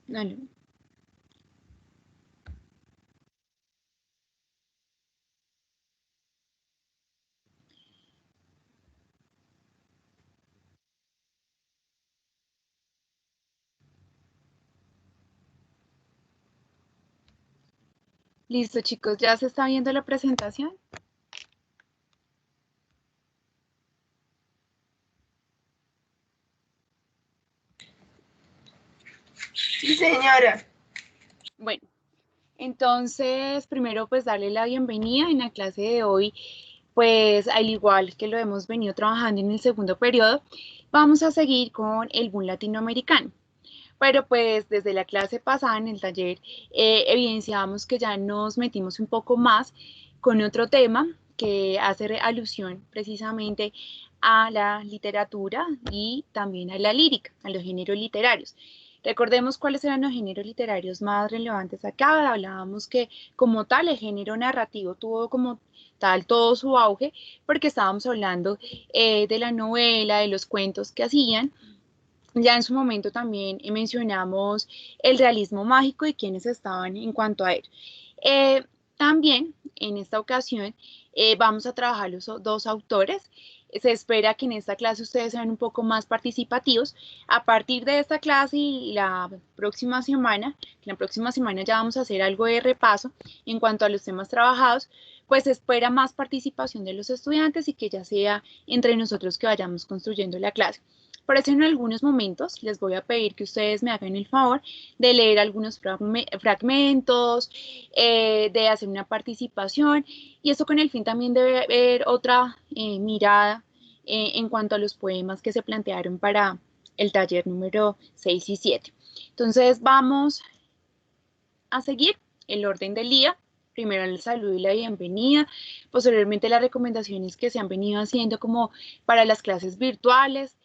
Dale. Listo, chicos, ¿ya se está viendo la presentación? Sí, señora. Bueno, entonces, primero pues darle la bienvenida en la clase de hoy, pues al igual que lo hemos venido trabajando en el segundo periodo, vamos a seguir con el boom latinoamericano. Pero pues desde la clase pasada en el taller evidenciamos que ya nos metimos un poco más con otro tema que hace alusión precisamente a la literatura y también a la lírica, a los géneros literarios. Recordemos cuáles eran los géneros literarios más relevantes acá. Hablábamos que como tal el género narrativo tuvo como tal todo su auge porque estábamos hablando de la novela, de los cuentos que hacían. Ya en su momento también mencionamos el realismo mágico y quiénes estaban en cuanto a él. Eh, También en esta ocasión vamos a trabajar los dos autores. Se espera que en esta clase ustedes sean un poco más participativos. A partir de esta clase y la próxima semana ya vamos a hacer algo de repaso en cuanto a los temas trabajados, pues se espera más participación de los estudiantes y que ya sea entre nosotros que vayamos construyendo la clase. Por eso en algunos momentos les voy a pedir que ustedes me hagan el favor de leer algunos fragmentos, de hacer una participación y esto con el fin también de ver otra mirada en cuanto a los poemas que se plantearon para el taller número 6 y 7. Entonces vamos a seguir el orden del día. Primero el saludo y la bienvenida, posteriormente las recomendaciones que se han venido haciendo como para las clases virtuales,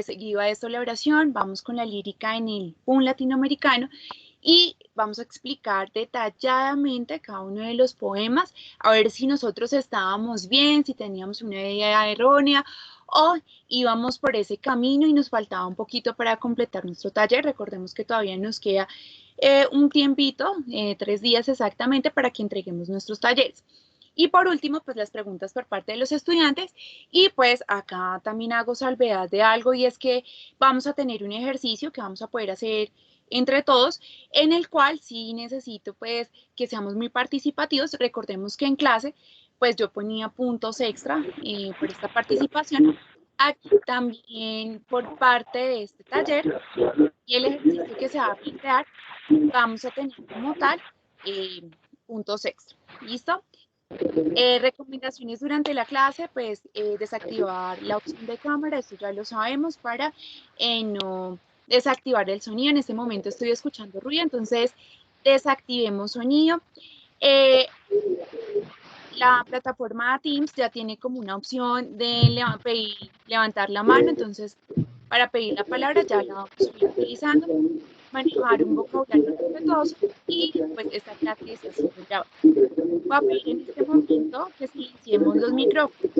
seguido a esto la oración, vamos con la lírica en el PUN latinoamericano y vamos a explicar detalladamente cada uno de los poemas, a ver si nosotros estábamos bien, si teníamos una idea errónea o íbamos por ese camino y nos faltaba un poquito para completar nuestro taller. Recordemos que todavía nos queda un tiempito, 3 días exactamente, para que entreguemos nuestros talleres. Y por último, pues las preguntas por parte de los estudiantes. Y pues acá también hago salvedad de algo y es que vamos a tener un ejercicio que vamos a poder hacer entre todos, en el cual sí necesito pues que seamos muy participativos. Recordemos que en clase pues yo ponía puntos extra por esta participación. Aquí también por parte de este taller y el ejercicio que se va a plantear, vamos a tener como tal puntos extra. ¿Listo? Recomendaciones durante la clase, pues desactivar la opción de cámara, esto ya lo sabemos, para no desactivar el sonido. En este momento estoy escuchando ruido, entonces desactivemos sonido. Eh, la plataforma Teams ya tiene como una opción de levantar la mano, entonces para pedir la palabra ya la vamos a ir utilizando, manejar un vocabulario respetuoso y pues esta clase está siendo grabada. Voy a pedir en este momento que silenciemos los micrófonos.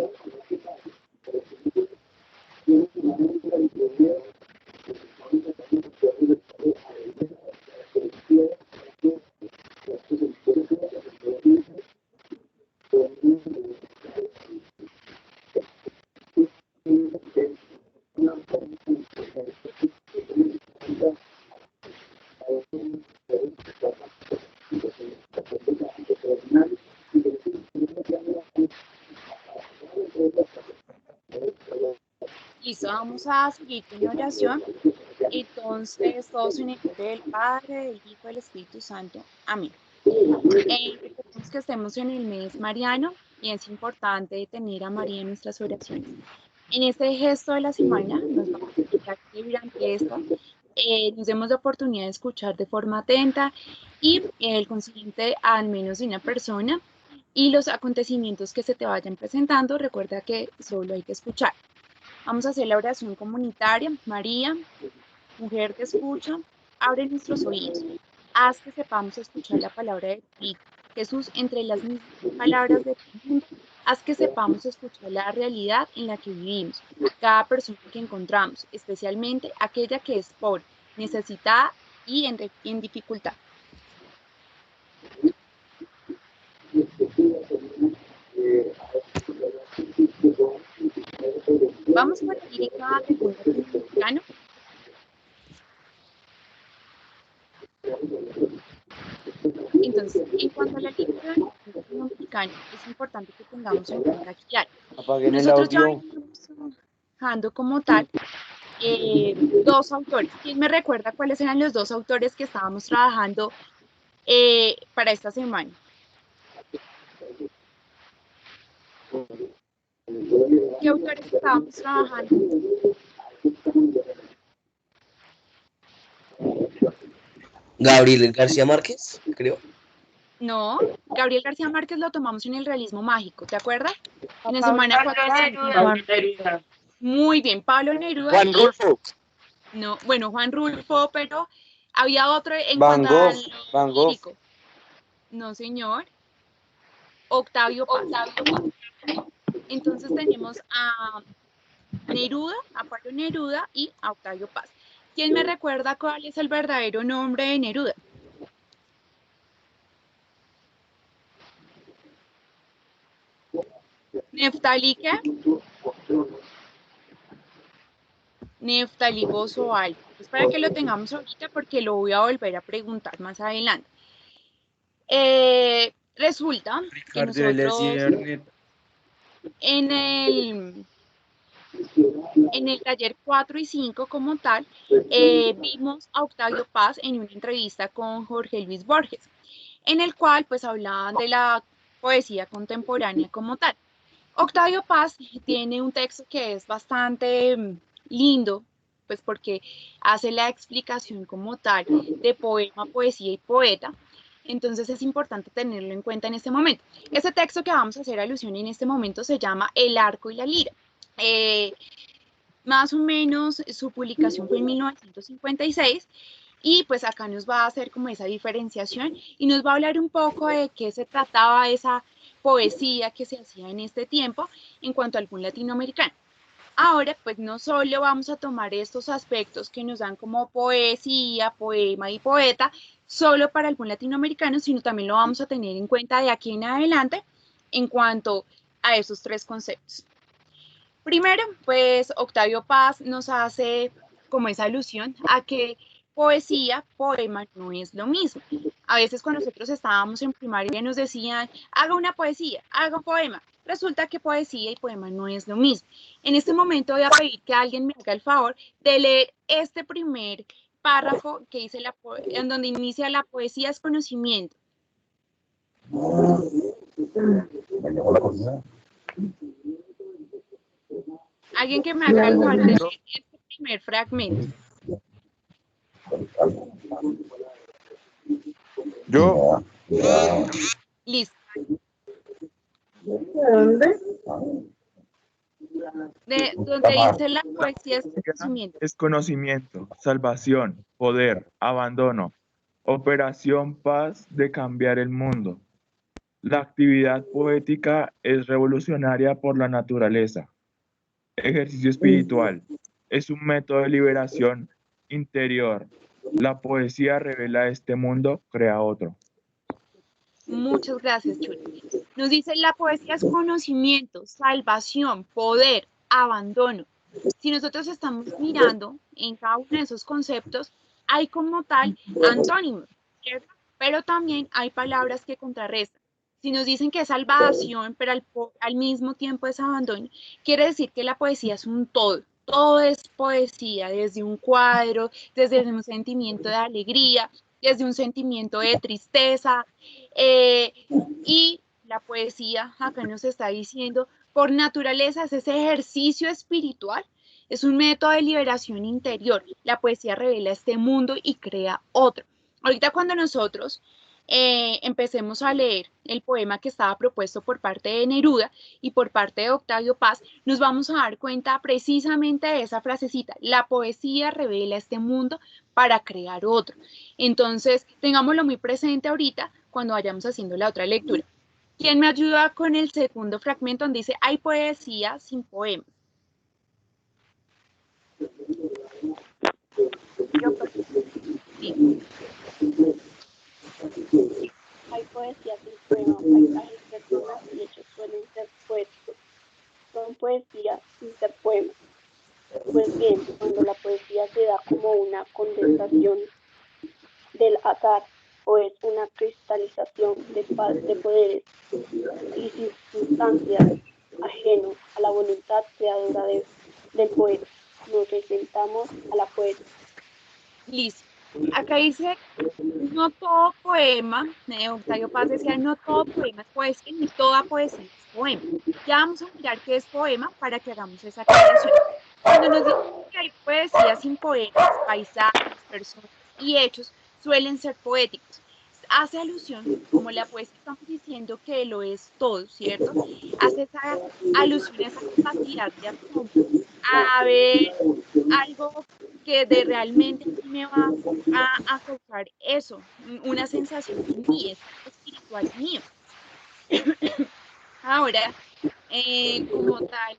Listo, vamos a seguir con la oración. Entonces, todos en el nombre del Padre, del Hijo, del Espíritu Santo. Amén. Recordemos que estemos en el mes mariano y es importante tener a María en nuestras oraciones. En este gesto de la semana nos vamos a indicar que durante esta nos demos la oportunidad de escuchar de forma atenta y el consciente al menos de una persona y los acontecimientos que se te vayan presentando. Recuerda que solo hay que escuchar. Vamos a hacer la oración comunitaria. María, mujer que escucha, abre nuestros oídos. Haz que sepamos escuchar la palabra de tu Hijo. Jesús, entre las mismas palabras de tu mundo, haz que sepamos escuchar la realidad en la que vivimos. Cada persona que encontramos, especialmente aquella que es pobre, necesitada, y en dificultad. Vamos con la lírica del buen latinoamericano. Entonces, en cuanto a la lírica del buen latinoamericano, es importante que tengamos en cuenta que hay. Nosotros ya venimos trabajando como tal dos autores. ¿Quién me recuerda cuáles eran los dos autores que estábamos trabajando para esta semana? ¿Qué autores estábamos trabajando? Gabriel García Márquez, creo. No, Gabriel García Márquez lo tomamos en el realismo mágico, ¿te acuerdas? En la Pablo semana 4. Neruda. Muy bien, Pablo Neruda. Juan Rulfo. No, bueno, Juan Rulfo, pero había otro en Van cuanto Gogh. al Van Gogh. lírico. No, señor. Octavio Paz. Entonces tenemos a Neruda, a Pablo Neruda y a Octavio Paz. ¿Quién me recuerda cuál es el verdadero nombre de Neruda? Neftalí, ¿qué? Neftalí Bozo Alba. Es para que lo tengamos ahorita porque lo voy a volver a preguntar más adelante. Resulta que nosotros en el taller 4 y 5 como tal, vimos a Octavio Paz en una entrevista con Jorge Luis Borges, en el cual pues hablaban de la poesía contemporánea como tal. Octavio Paz tiene un texto que es bastante lindo, pues porque hace la explicación como tal de poema, poesía y poeta. Entonces es importante tenerlo en cuenta en este momento. Ese texto que vamos a hacer alusión en este momento se llama El arco y la lira. Más o menos su publicación fue en 1956 y pues acá nos va a hacer como esa diferenciación y nos va a hablar un poco de qué se trataba esa poesía que se hacía en este tiempo en cuanto al boom latinoamericano. Ahora, pues no solo vamos a tomar estos aspectos que nos dan como poesía, poema y poeta, solo para el boom latinoamericano, sino también lo vamos a tener en cuenta de aquí en adelante en cuanto a esos tres conceptos. Primero, pues Octavio Paz nos hace como esa alusión a que poesía, poema no es lo mismo. A veces cuando nosotros estábamos en primaria nos decían, haga una poesía, haga un poema. Resulta que poesía y poema no es lo mismo. En este momento voy a pedir que alguien me haga el favor de leer este primer párrafo que dice en donde inicia la poesía es conocimiento. Alguien que me haga el favor de leer este primer fragmento. Yo. Listo. ¿De dónde? De donde dice la poesía es conocimiento. Es conocimiento, salvación, poder, abandono, operación paz de cambiar el mundo. La actividad poética es revolucionaria por la naturaleza. Ejercicio espiritual. Es un método de liberación interior. La poesía revela este mundo, crea otro. Muchas gracias, Chuli. Nos dice, la poesía es conocimiento, salvación, poder, abandono. Si nosotros estamos mirando en cada uno de esos conceptos, hay como tal antónimos, ¿cierto? Pero también hay palabras que contrarrestan. Si nos dicen que es salvación, pero al mismo tiempo es abandono, quiere decir que la poesía es un todo. Todo es poesía, desde un cuadro, desde un sentimiento de alegría, desde un sentimiento de tristeza, y la poesía acá nos está diciendo, por naturaleza es ese ejercicio espiritual, es un método de liberación interior. La poesía revela este mundo y crea otro. Ahorita cuando nosotros empecemos a leer el poema que estaba propuesto por parte de Neruda y por parte de Octavio Paz, nos vamos a dar cuenta precisamente de esa frasecita, la poesía revela este mundo para crear otro. Entonces, tengámoslo muy presente ahorita cuando vayamos haciendo la otra lectura. ¿Quién me ayuda con el segundo fragmento donde dice, hay poesía sin poemas? Sí. Hay poesía sin poema, paisajes, personas y hechos suelen ser poéticos. Son poesía sin ser poema. Pues bien, cuando la poesía se da como una condensación del azar o es una cristalización de poderes y circunstancias ajeno a la voluntad creadora del poeta, nos presentamos a la poeta. Listo. Acá dice, no todo poema, Octavio Paz decía, no todo poema es poesía, ni toda poesía es poema. Ya vamos a mirar qué es poema para que hagamos esa aclaración. Cuando nos dicen que hay poesía sin poemas, paisajes, personas y hechos, suelen ser poéticos. Hace alusión, como la poesía estamos diciendo que lo es todo, ¿cierto? Hace esa alusión a esa capacidad de asombro, a ver algo que de realmente a mí me va a causar eso, una sensación en mí, es algo espiritual mío. Ahora, como tal,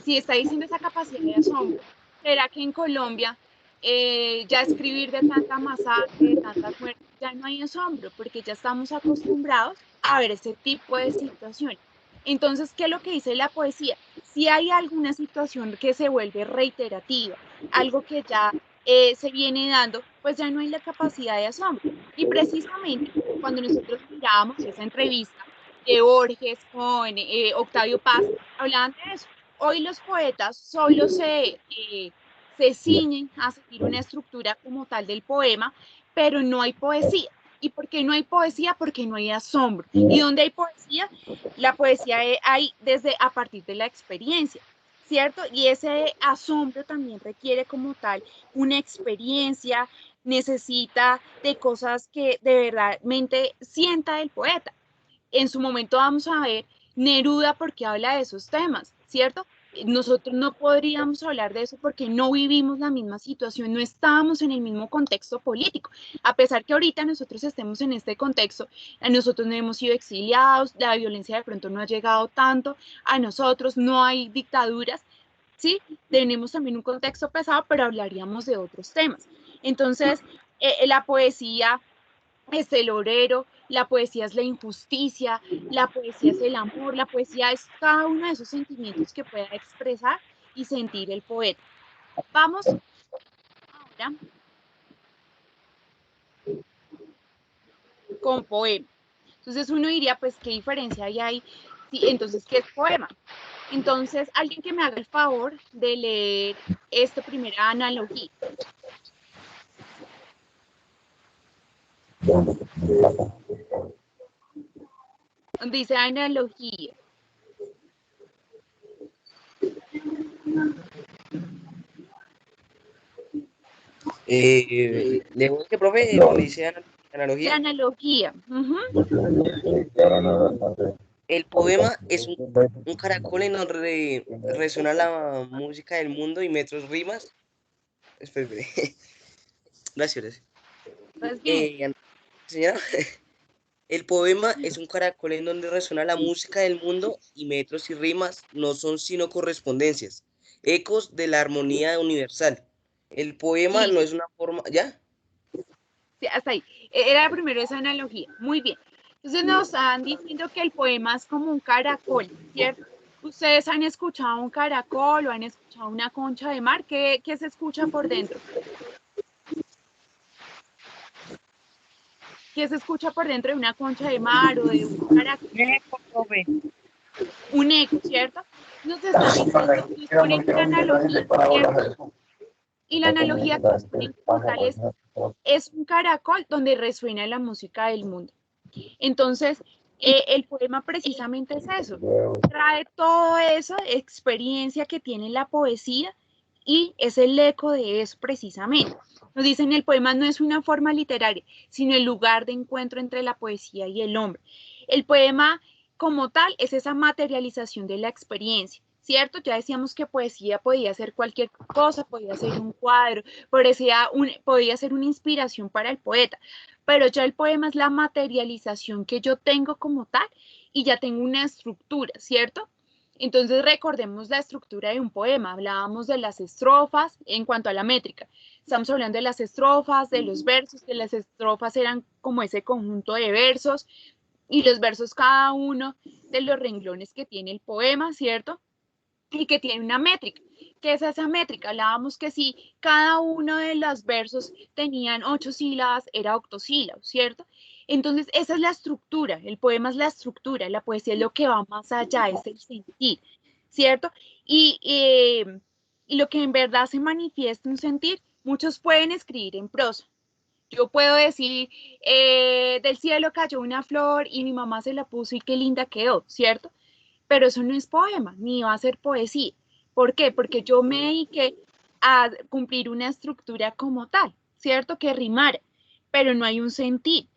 si está diciendo esa capacidad de asombro, ¿será que en Colombia ya escribir de tanta masacre, de tantas muertes, ya no hay asombro? Porque ya estamos acostumbrados a ver ese tipo de situaciones. Entonces, ¿qué es lo que dice la poesía? Si hay alguna situación que se vuelve reiterativa, algo que ya se viene dando, pues ya no hay la capacidad de asombro. Y precisamente cuando nosotros mirábamos esa entrevista de Borges con Octavio Paz, hablaban de eso. Hoy los poetas solo se ciñen a seguir una estructura como tal del poema, pero no hay poesía. ¿Y por qué no hay poesía? Porque no hay asombro. ¿Y dónde hay poesía? La poesía hay desde a partir de la experiencia, ¿cierto? Y ese asombro también requiere como tal una experiencia, necesita de cosas que de verdadmente sienta el poeta. En su momento vamos a ver Neruda porque habla de esos temas, ¿cierto? Nosotros no podríamos hablar de eso porque no vivimos la misma situación, no estábamos en el mismo contexto político. A pesar que ahorita nosotros estemos en este contexto, nosotros no hemos sido exiliados, la violencia de pronto no ha llegado tanto a nosotros, no hay dictaduras, ¿sí? Tenemos también un contexto pesado, pero hablaríamos de otros temas. Entonces, la poesía es el obrero, la poesía es la injusticia, la poesía es el amor, la poesía es cada uno de esos sentimientos que pueda expresar y sentir el poeta. Vamos ahora con poema. Entonces uno diría, pues, ¿qué diferencia hay ahí? Sí, entonces, ¿qué es poema? Entonces, alguien que me haga el favor de leer esta primera analogía. Dice analogía. ¿Leo que, profe? ¿Dónde dice La analogía? analogía. El poema es un caracol en donde resuena la música del mundo y metros rimas. Espera, espera. Gracias. Pues bien. Señora, el poema es un caracol en donde resuena la música del mundo y metros y rimas no son sino correspondencias, ecos de la armonía universal. El poema no Listo. es una forma, ¿ya? Sí, hasta ahí. Era primero esa analogía. Muy bien. Entonces nos están diciendo que el poema es como un caracol, ¿cierto? ¿Ustedes han escuchado un caracol o han escuchado una concha de mar? ¿Qué se escucha por dentro? ¿Qué se escucha por dentro de una concha de mar o de un caracol? Un eco, ¿cierto? Nos están diciendo, nos ponen una analogía, ¿cierto? Y la analogía que nos ponen como tal es un caracol donde resuena la música del mundo. Entonces, el poema precisamente es eso, trae toda esa experiencia que tiene la poesía y es el eco de eso precisamente. Nos dicen, el poema no es una forma literaria, sino el lugar de encuentro entre la poesía y el hombre. El poema como tal es esa materialización de la experiencia. ¿Cierto? Ya decíamos que poesía podía ser cualquier cosa, podía ser un cuadro, podía ser una inspiración para el poeta, pero ya el poema es la materialización que yo tengo como tal y ya tengo una estructura, ¿cierto? Entonces recordemos la estructura de un poema. Hablábamos de las estrofas en cuanto a la métrica. Estamos hablando de las estrofas, de los versos, que las estrofas eran como ese conjunto de versos y los versos cada uno de los renglones que tiene el poema, ¿cierto? Y que tiene una métrica. ¿Qué es esa métrica? Hablábamos que si cada uno de los versos tenían 8 sílabas, era octosílabo, ¿cierto? Entonces, esa es la estructura, el poema es la estructura, la poesía es lo que va más allá, es el sentir, ¿cierto? Y, y lo que en verdad se manifiesta un sentir, muchos pueden escribir en prosa. Yo puedo decir, del cielo cayó una flor y mi mamá se la puso y qué linda quedó, ¿cierto? Pero eso no es poema, ni va a ser poesía. ¿Por qué? Porque yo me dediqué a cumplir una estructura como tal, ¿cierto? Que rimara, pero no hay un sentido.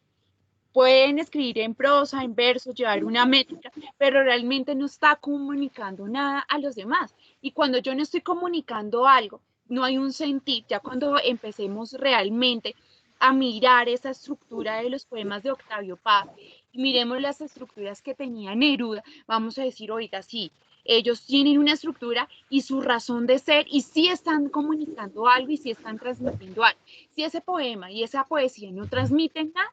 Pueden escribir en prosa, en verso, llevar una métrica, pero realmente no está comunicando nada a los demás. Y cuando yo no estoy comunicando algo, no hay un sentido. Ya cuando empecemos realmente a mirar esa estructura de los poemas de Octavio Paz, y miremos las estructuras que tenía Neruda, vamos a decir, oiga, sí, ellos tienen una estructura y su razón de ser, y sí están comunicando algo y sí están transmitiendo algo. Si ese poema y esa poesía no transmiten nada,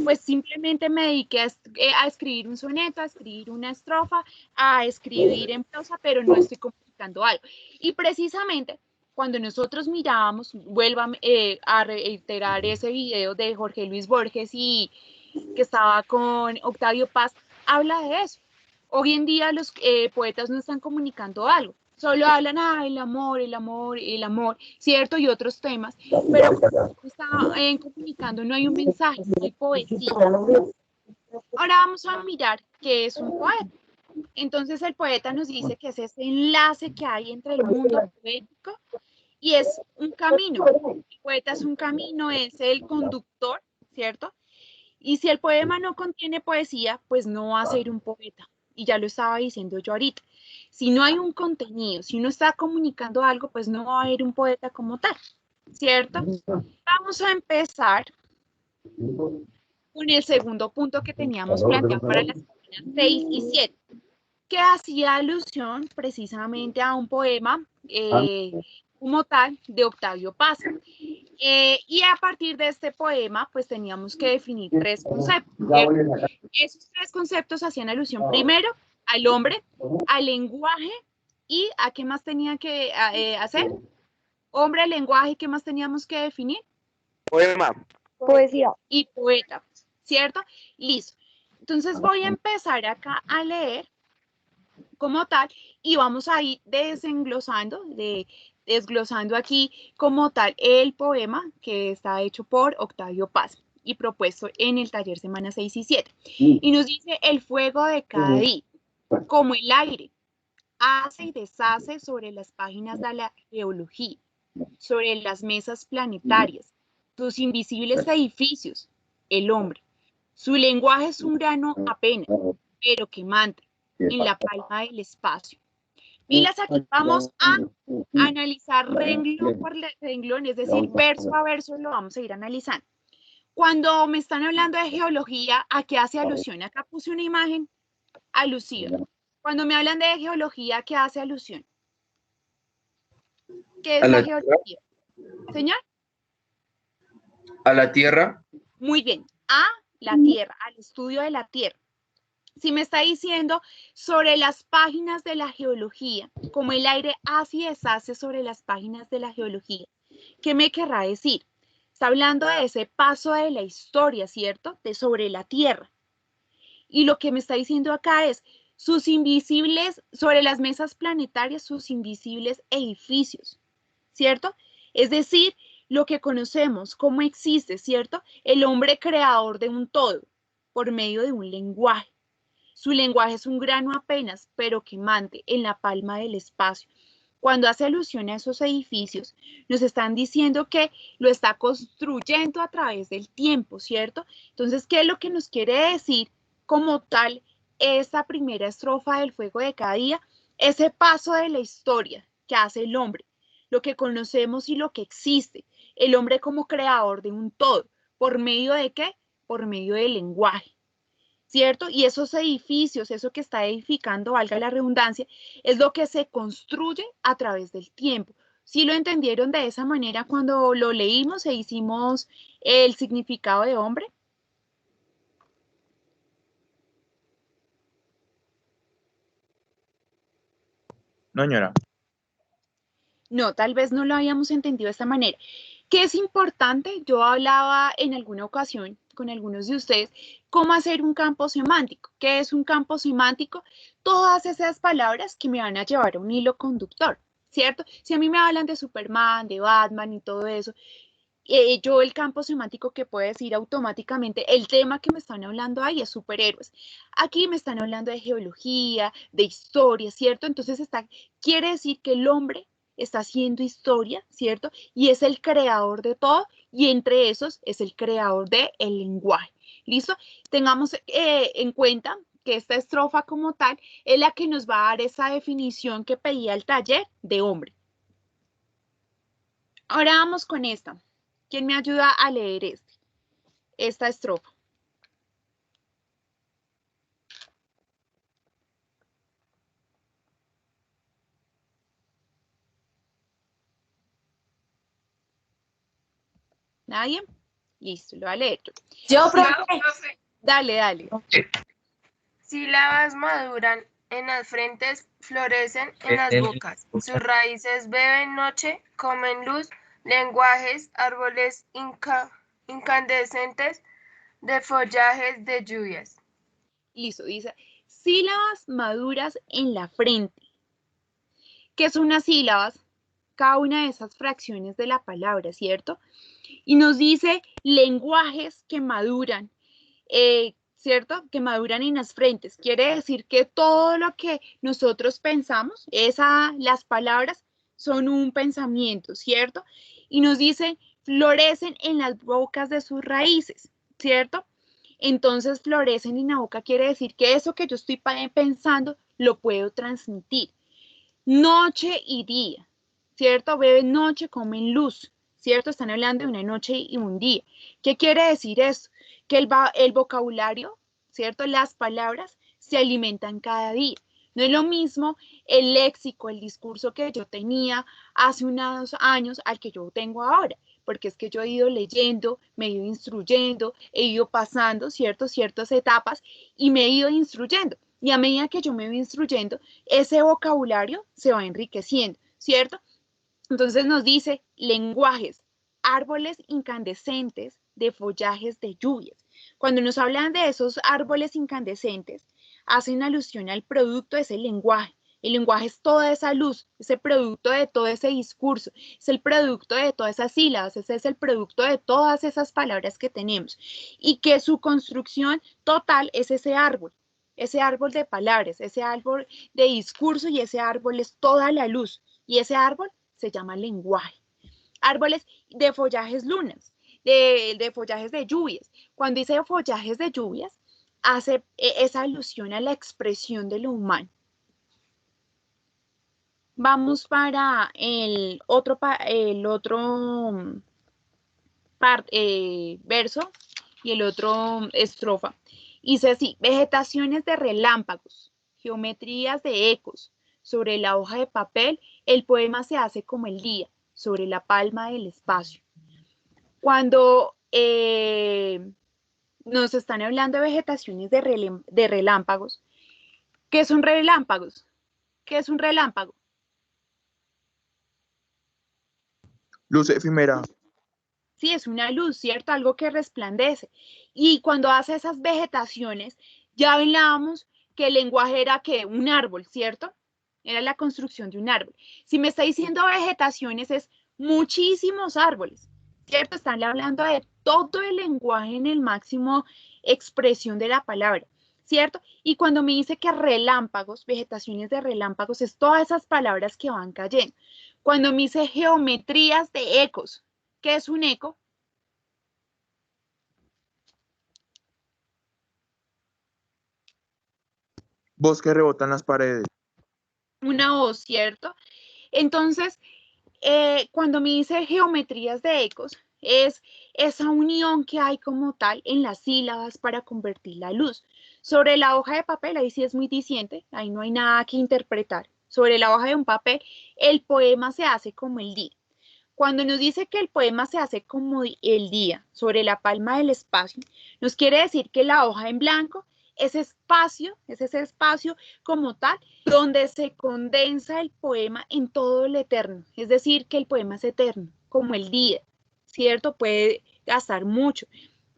pues simplemente me dediqué a escribir un soneto, a escribir una estrofa, a escribir en prosa, pero no estoy comunicando algo. Y precisamente cuando nosotros mirábamos, vuelvo a reiterar ese video de Jorge Luis Borges y que estaba con Octavio Paz, habla de eso. Hoy en día los poetas no están comunicando algo, solo hablan, el amor, el amor, el amor, ¿cierto? Y otros temas, pero está comunicando, no hay un mensaje, no hay poesía. Ahora vamos a mirar qué es un poeta. Entonces el poeta nos dice que es ese enlace que hay entre el mundo poético y es un camino. El poeta es un camino, es el conductor, ¿cierto? Y si el poema no contiene poesía, pues no va a ser un poeta. Y ya lo estaba diciendo yo ahorita. Si no hay un contenido, si uno está comunicando algo, pues no va a haber un poeta como tal, ¿cierto? Vamos a empezar con el segundo punto que teníamos planteado para las páginas 6 y 7, que hacía alusión precisamente a un poema como tal de Octavio Paz. Y a partir de este poema, pues teníamos que definir 3 conceptos. Esos 3 conceptos hacían alusión primero al hombre, al lenguaje y a qué más tenía que hacer. Hombre, lenguaje, ¿qué más teníamos que definir? Poema. Poesía. Y poeta, ¿cierto? Listo. Entonces voy a empezar acá a leer como tal y vamos a ir desglosando aquí como tal el poema que está hecho por Octavio Paz y propuesto en el taller semana 6 y 7. Y nos dice: el fuego de cada día, como el aire, hace y deshace sobre las páginas de la geología, sobre las mesas planetarias, sus invisibles edificios, el hombre. Su lenguaje es un grano apenas, pero quemante, en la palma del espacio. Pilas, aquí vamos a analizar renglón por renglón, es decir, verso a verso lo vamos a ir analizando. Cuando me están hablando de geología, ¿a qué hace alusión? Acá puse una imagen alusiva. Cuando me hablan de geología, ¿a qué hace alusión? ¿Qué es la geología? Señor. A la Tierra. Muy bien, a la Tierra, al estudio de la Tierra. Si me está diciendo sobre las páginas de la geología, como el aire hace y deshace sobre las páginas de la geología, ¿qué me querrá decir? Está hablando de ese paso de la historia, ¿cierto? De sobre la Tierra. Y lo que me está diciendo acá es sus invisibles, sobre las mesas planetarias, sus invisibles edificios, ¿cierto? Es decir, lo que conocemos, cómo existe, ¿cierto? El hombre creador de un todo, por medio de un lenguaje. Su lenguaje es un grano apenas, pero quemante, en la palma del espacio. Cuando hace alusión a esos edificios, nos están diciendo que lo está construyendo a través del tiempo, ¿cierto? Entonces, ¿qué es lo que nos quiere decir como tal esta primera estrofa del fuego de cada día? Ese paso de la historia que hace el hombre, lo que conocemos y lo que existe, el hombre como creador de un todo, ¿por medio de qué? Por medio del lenguaje. ¿cierto? Y esos edificios, eso que está edificando, valga la redundancia, es lo que se construye a través del tiempo. ¿Sí lo entendieron de esa manera cuando lo leímos e hicimos el significado de hombre? No, señora. No, tal vez no lo habíamos entendido de esta manera. ¿Qué es importante? Yo hablaba en alguna ocasión con algunos de ustedes cómo hacer un campo semántico. ¿Qué es un campo semántico? Todas esas palabras que me van a llevar a un hilo conductor, ¿cierto? Si a mí me hablan de Superman, de Batman y todo eso, yo el campo semántico que puede decir automáticamente, el tema que me están hablando ahí es superhéroes. Aquí me están hablando de geología, de historia, ¿cierto? Entonces quiere decir que el hombre está haciendo historia, ¿cierto? Y es el creador de todo, y entre esos es el creador del lenguaje. ¿Listo? Tengamos en cuenta que esta estrofa como tal es la que nos va a dar esa definición que pedía el taller de hombre. Ahora vamos con esta. ¿Quién me ayuda a leer esta estrofa? ¿Nadie? Listo, lo voy a leer yo. Yo, profe. Dale. Sílabas maduran en las frentes, florecen en las bocas. Sus raíces beben noche, comen luz, lenguajes, árboles incandescentes de follajes de lluvias. Listo, dice, sílabas maduras en la frente. ¿Qué son unas sílabas? Cada una de esas fracciones de la palabra, ¿cierto? Y nos dice lenguajes que maduran, ¿cierto? Que maduran en las frentes. Quiere decir que todo lo que nosotros pensamos, las palabras son un pensamiento, ¿cierto? Y nos dice, florecen en las bocas de sus raíces, ¿cierto? Entonces, florecen en la boca quiere decir que eso que yo estoy pensando lo puedo transmitir. Noche y día, ¿cierto? Beben noche, comen luz, ¿cierto? Están hablando de una noche y un día. ¿Qué quiere decir eso? Que el vocabulario, ¿cierto? Las palabras se alimentan cada día. No es lo mismo el léxico, el discurso que yo tenía hace unos años al que yo tengo ahora, porque es que yo he ido leyendo, me he ido instruyendo, he ido pasando, ¿cierto? Ciertas etapas y me he ido instruyendo. Y a medida que yo me voy instruyendo, ese vocabulario se va enriqueciendo, ¿cierto? Entonces nos dice lenguajes, árboles incandescentes de follajes de lluvias. Cuando nos hablan de esos árboles incandescentes, hacen alusión al producto de ese lenguaje. El lenguaje es toda esa luz, es el producto de todo ese discurso, es el producto de todas esas sílabas, ese es el producto de todas esas palabras que tenemos. Y que su construcción total es ese árbol de palabras, ese árbol de discurso y ese árbol es toda la luz. Y ese árbol se llama lenguaje. Árboles de follajes lunas, de follajes de lluvias. Cuando dice follajes de lluvias, hace esa alusión a la expresión de lo humano. Vamos para el otro verso y el otro estrofa. Dice así, vegetaciones de relámpagos, geometrías de ecos, sobre la hoja de papel, el poema se hace como el día, sobre la palma del espacio. Cuando nos están hablando de vegetaciones de relámpagos, ¿qué son relámpagos? ¿Qué es un relámpago? Luz efímera. Sí, es una luz, ¿cierto? Algo que resplandece. Y cuando hace esas vegetaciones, ya hablábamos que el lenguaje era que un árbol, ¿cierto? Era la construcción de un árbol. Si me está diciendo vegetaciones, es muchísimos árboles, ¿cierto? Están hablando de todo el lenguaje en el máximo expresión de la palabra, ¿cierto? Y cuando me dice que relámpagos, vegetaciones de relámpagos, es todas esas palabras que van cayendo. Cuando me dice geometrías de ecos, ¿qué es un eco? Voz que rebota en las paredes. Una voz, ¿cierto? Entonces, cuando me dice geometrías de ecos, es esa unión que hay como tal en las sílabas para convertir la luz. Sobre la hoja de papel, ahí sí es muy diciente, ahí no hay nada que interpretar. Sobre la hoja de un papel, el poema se hace como el día. Cuando nos dice que el poema se hace como el día sobre la palma del espacio, nos quiere decir que la hoja en blanco es ese espacio como tal, donde se condensa el poema en todo el eterno. Es decir, que el poema es eterno, como el día, ¿cierto? Puede gastar mucho.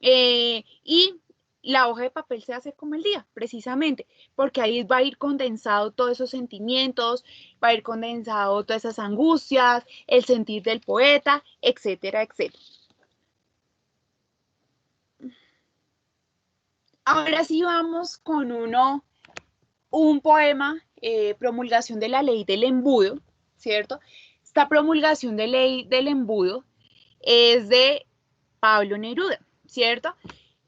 Y la hoja de papel se hace como el día, precisamente, porque ahí va a ir condensado todos esos sentimientos, va a ir condensado todas esas angustias, el sentir del poeta, etcétera, etcétera. Ahora sí vamos con un poema, promulgación de la ley del embudo, ¿cierto? Esta promulgación de ley del embudo es de Pablo Neruda, ¿cierto?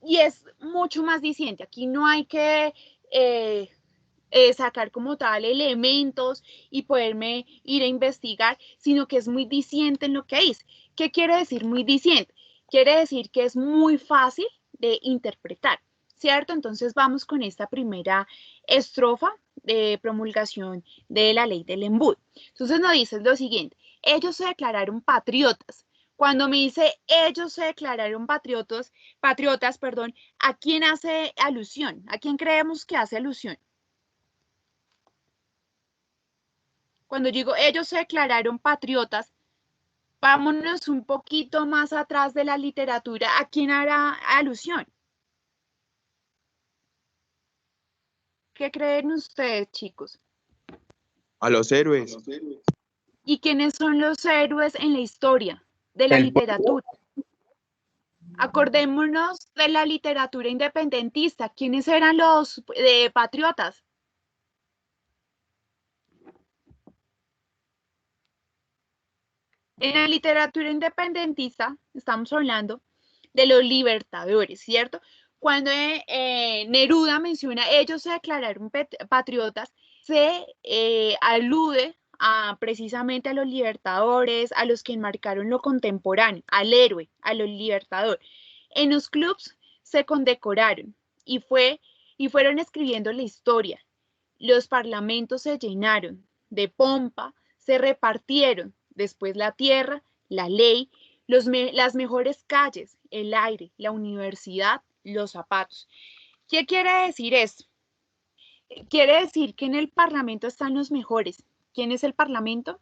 Y es mucho más diciente. Aquí no hay que sacar como tal elementos y poderme ir a investigar, sino que es muy diciente en lo que dice. ¿Qué quiere decir muy diciente? Quiere decir que es muy fácil de interpretar, ¿cierto? Entonces vamos con esta primera estrofa de promulgación de la ley del embudo. Entonces nos dice lo siguiente: ellos se declararon patriotas. Cuando me dice ellos se declararon patriotas, perdón, ¿a quién hace alusión? ¿A quién creemos que hace alusión? Cuando digo ellos se declararon patriotas, vámonos un poquito más atrás de la literatura. ¿A quién hará alusión? ¿Qué creen ustedes, chicos? A los héroes. ¿Y quiénes son los héroes en la historia de la literatura? Acordémonos de la literatura independentista. ¿Quiénes eran los patriotas? En la literatura independentista estamos hablando de los libertadores, ¿cierto? Cuando Neruda menciona ellos se declararon patriotas, se alude precisamente a los libertadores, a los que enmarcaron lo contemporáneo, al héroe, a los libertadores. En los clubs se condecoraron y fueron escribiendo la historia. Los parlamentos se llenaron de pompa, se repartieron después la tierra, la ley, las mejores calles, el aire, la universidad, los zapatos. ¿Qué quiere decir esto? Quiere decir que en el Parlamento están los mejores. ¿Quién es el Parlamento?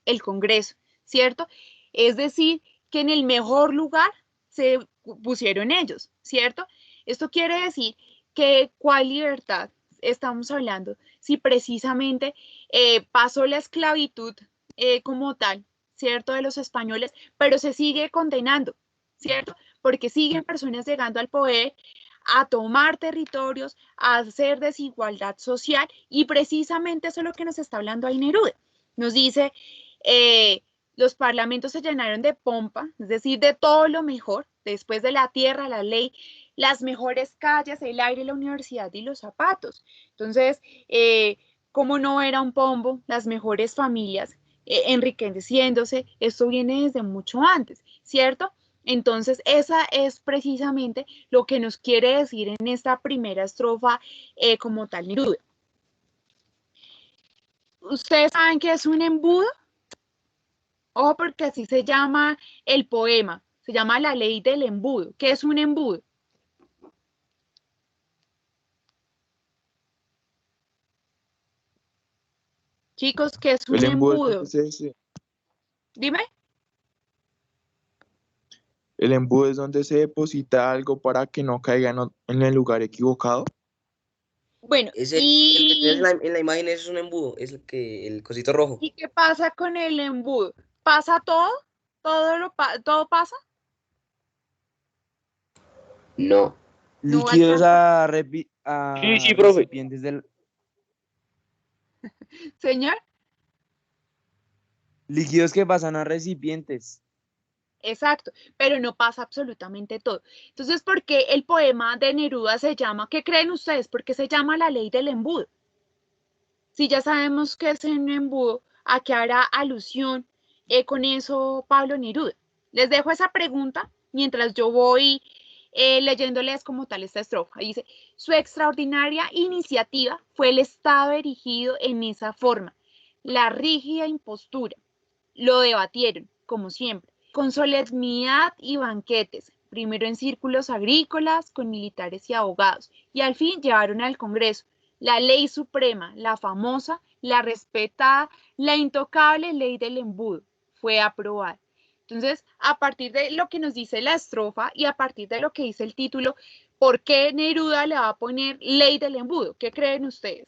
El Congreso, ¿cierto? Es decir, que en el mejor lugar se pusieron ellos, ¿cierto? Esto quiere decir que ¿cuál libertad estamos hablando? Si precisamente pasó la esclavitud como tal, ¿cierto? De los españoles, pero se sigue condenando, ¿cierto? Porque siguen personas llegando al poder a tomar territorios, a hacer desigualdad social, y precisamente eso es lo que nos está hablando ahí Neruda. Nos dice, los parlamentos se llenaron de pompa, es decir, de todo lo mejor, después de la tierra, la ley, las mejores calles, el aire, la universidad y los zapatos. Entonces, ¿cómo no era un pombo? Las mejores familias enriqueciéndose, esto viene desde mucho antes, ¿cierto? Entonces, esa es precisamente lo que nos quiere decir en esta primera estrofa como tal Neruda. ¿Ustedes saben qué es un embudo? Ojo, porque así se llama el poema, se llama la ley del embudo. ¿Qué es un embudo? Chicos, ¿qué es un El embudo? Dime. El embudo es donde se deposita algo para que no caiga en el lugar equivocado. Bueno, El que tienes en la imagen es un embudo, es el cosito rojo. ¿Y qué pasa con el embudo? ¿Pasa todo? ¿Todo pasa? No. No Líquidos alcanza. Sí, profe. recipientes del... Señor, Líquidos que pasan a recipientes. exacto, pero no pasa absolutamente todo. Entonces, ¿por qué el poema de Neruda se llama, qué creen ustedes? ¿Por qué se llama la ley del embudo? Si ya sabemos que es un embudo, ¿a qué hará alusión con eso Pablo Neruda? Les dejo esa pregunta mientras yo voy leyéndoles como tal esta estrofa. Dice, su extraordinaria iniciativa fue el Estado erigido en esa forma, la rígida impostura. Lo debatieron, como siempre, con solemnidad y banquetes, primero en círculos agrícolas, con militares y abogados, y al fin llevaron al Congreso la ley suprema, la famosa, la respetada, la intocable ley del embudo. Fue aprobada. Entonces, a partir de lo que nos dice la estrofa y a partir de lo que dice el título, ¿por qué Neruda le va a poner ley del embudo? ¿Qué creen ustedes?